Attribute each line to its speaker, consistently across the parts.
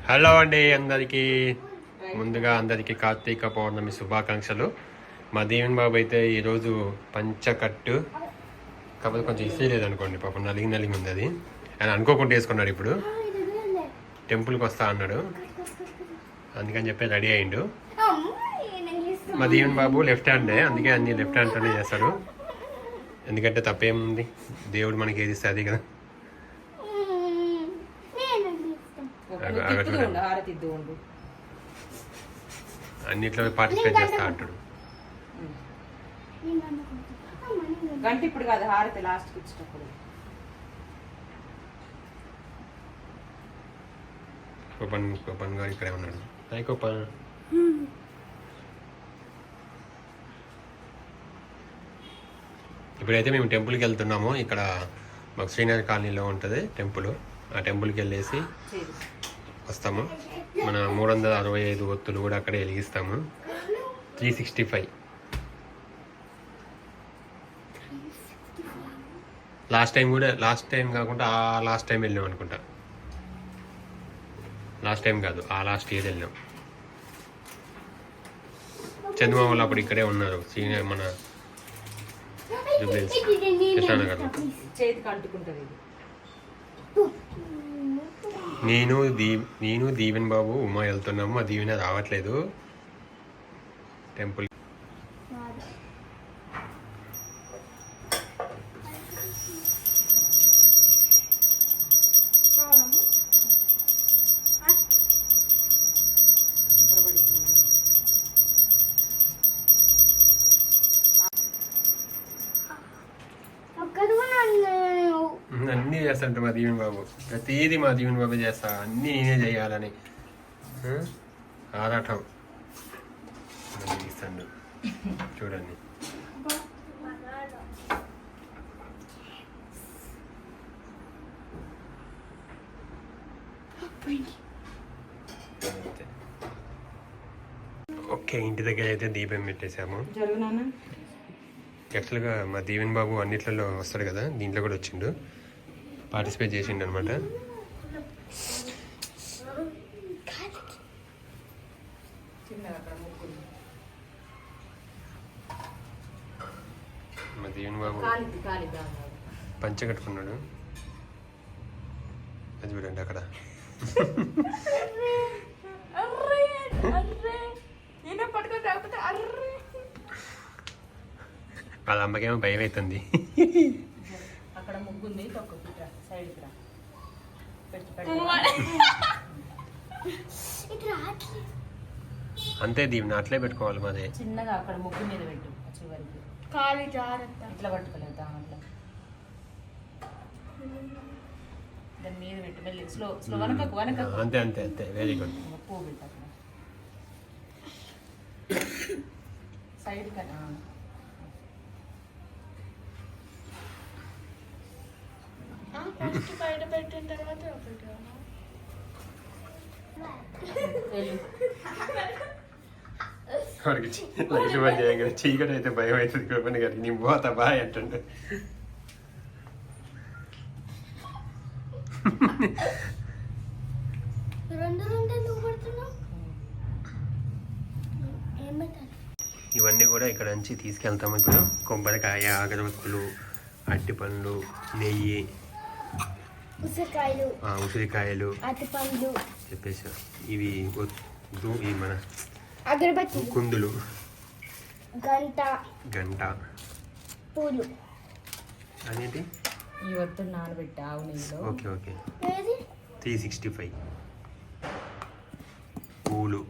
Speaker 1: Hello అండి అందరికీ. ముందుగా అందరికీ కార్తీక పౌర్ణమి శుభాకాంక్షలు. మా దీవెన్ బాబు అయితే ఈరోజు పంచకట్టు కాకపోతే కొంచెం ఇస్తే లేదనుకోండి, పాపం నలిగి ఉంది అది. ఆయన అనుకోకుండా వేసుకున్నాడు. ఇప్పుడు టెంపుల్కి వస్తా అన్నాడు, అందుకని చెప్పి రెడీ అయ్యిండు. మా దీవెన్ బాబు లెఫ్ట్ హ్యాండే, అందుకే అన్ని లెఫ్ట్ హ్యాండ్తోనే చేస్తాడు. ఎందుకంటే తప్పేముంది, దేవుడు మనకి ఏది ఇస్తే అది కదా. అన్నిట్లో పార్టిసిపేట్ చేస్తా అంటాడు.
Speaker 2: గంట ఇప్పుడు కాదు, హారతి లాస్ట్కి ఇచ్చేటప్పుడు.
Speaker 1: కోపన్ గారు ఇక్కడే ఉన్నాడు. Hi coupon. ఇప్పుడైతే మేము టెంపుల్కి వెళ్తున్నాము. ఇక్కడ మాకు శ్రీనగర్ కాలనీలో ఉంటుంది టెంపుల్. ఆ టెంపుల్కి వెళ్ళేసి వస్తాము. మన 365 ఒత్తులు కూడా అక్కడే వెలిగిస్తాము. 365 లాస్ట్ టైం కాకుండా లాస్ట్ టైం వెళ్ళినాం అనుకుంటా. లాస్ట్ టైం కాదు, లాస్ట్ ఇయర్ వెళ్ళినాం. చంద్రబాబు వాళ్ళు అప్పుడు ఇక్కడే ఉన్నారు, సీనియర్ మన కృష్ణానగర్లో.
Speaker 2: చేతికి అంటుకుంటుంది.
Speaker 1: నేను దీవెన్ బాబు ఉమా వెళ్తున్నాము. మా దీవెన రావట్లేదు టెంపుల్. అన్నీ చేస్తాంట మా దీవెన్ బాబు. ప్రతిదీ మా దీవెన్ బాబు చేస్తా, అన్నీ నేనే చేయాలని ఆరాటం ఇస్తాడు. చూడండి, ఓకే. ఇంటి దగ్గర అయితే దీపం పెట్టేసాము. యాక్చువల్గా మా దీవెన్ బాబు అన్నిట్లలో వస్తాడు కదా, దీంట్లో కూడా వచ్చిండు, పార్టిసిపేట్ చేసిండు అనమాట. మా దీవెన్ బాబు పంచ కట్టుకున్నాడు, అది చూడండి అక్కడ. వాళ్ళ అమ్మకేమో భయం అవుతుంది.
Speaker 2: అక్కడ ముగ్గుంది,
Speaker 1: అంతే దీవెన అట్లే పెట్టుకోవాలి. మాదే
Speaker 2: చిన్నగా అక్కడ ముగ్గు మీద పెట్టు, చివరికి ఇట్లా పట్టుకోలేదు. దాని మీద పెట్టు, మళ్ళీ స్లో వనకకు.
Speaker 1: అంతే అంతే అంతే, వెరీ గుడ్.
Speaker 2: పువ్వు పెట్టు అక్కడ సైడ్ కదా.
Speaker 3: బయట పెట్టిన తర్వాత
Speaker 1: చీకటి అయితే భయం అవుతుంది కాబట్టి కానీ నీ పోతా బాయ్ అంటుండే. ఇవన్నీ కూడా ఇక్కడ నుంచి తీసుకెళ్తాము. ఇప్పుడు కొబ్బరికాయ, అగరబత్తులు, అట్టి పండ్లు, నెయ్యి, ఉసిరికాయలు చెప్పేసి ఇవి మన
Speaker 3: అగరబత్తి,
Speaker 1: కుందులు,
Speaker 3: గంట,
Speaker 1: పూలు అనేది
Speaker 2: ఈ వత్తులు నానబెట్టి ఆవు నెయ్యిలో.
Speaker 1: Okay okay. 365 పూలు,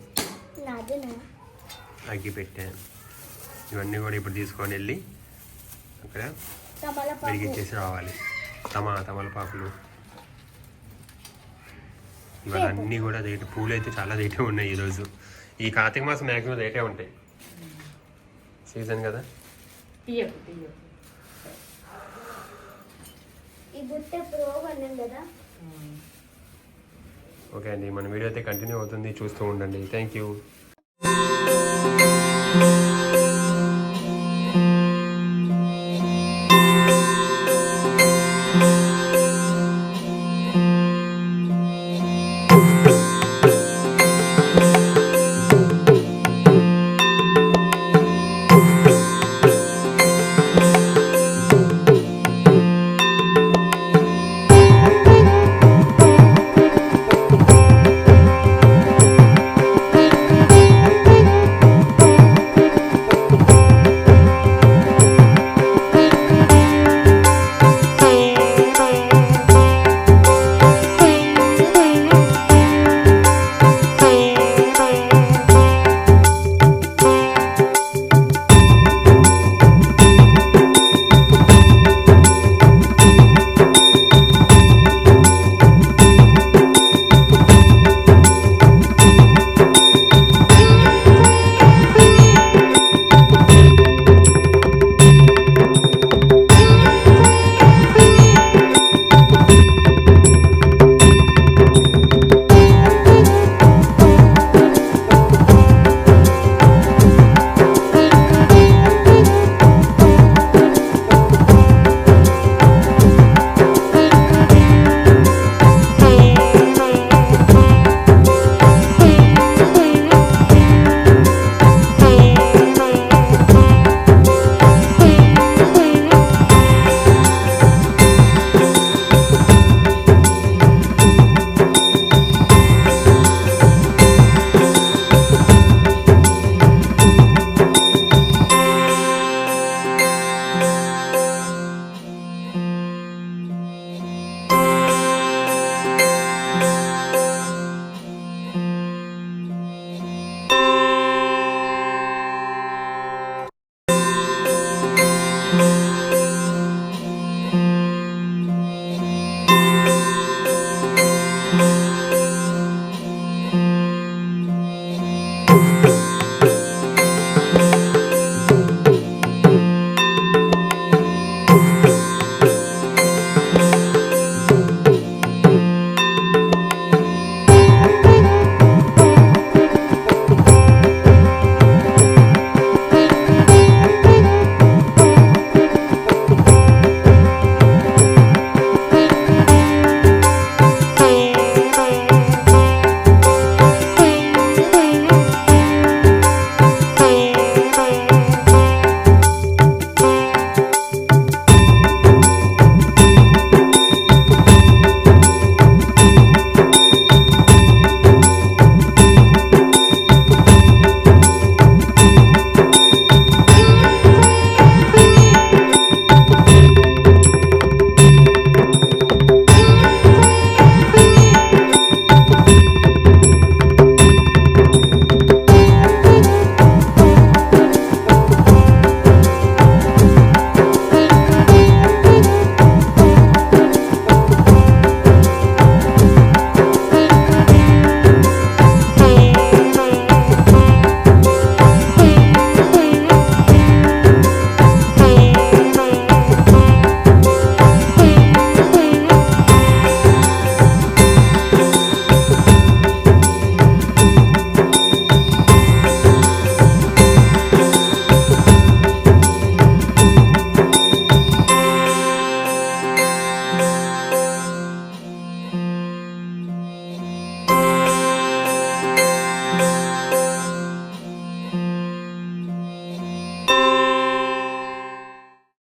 Speaker 1: అగ్గి పెట్టా. ఇవన్నీ కూడా ఇప్పుడు తీసుకొని వెళ్ళి అక్కడ వెలిగించేసి రావాలి. తమలపాకులు ఇవన్నీ కూడా రేటు. పూలు అయితే చాలా రేటే ఉన్నాయి ఈరోజు. ఈ కార్తీక మాసం మ్యాక్సిమం రేటే ఉంటాయి, సీజన్ కదా. ఓకే అండి, మన వీడియో అయితే కంటిన్యూ అవుతుంది, చూస్తూ ఉండండి. Thank you.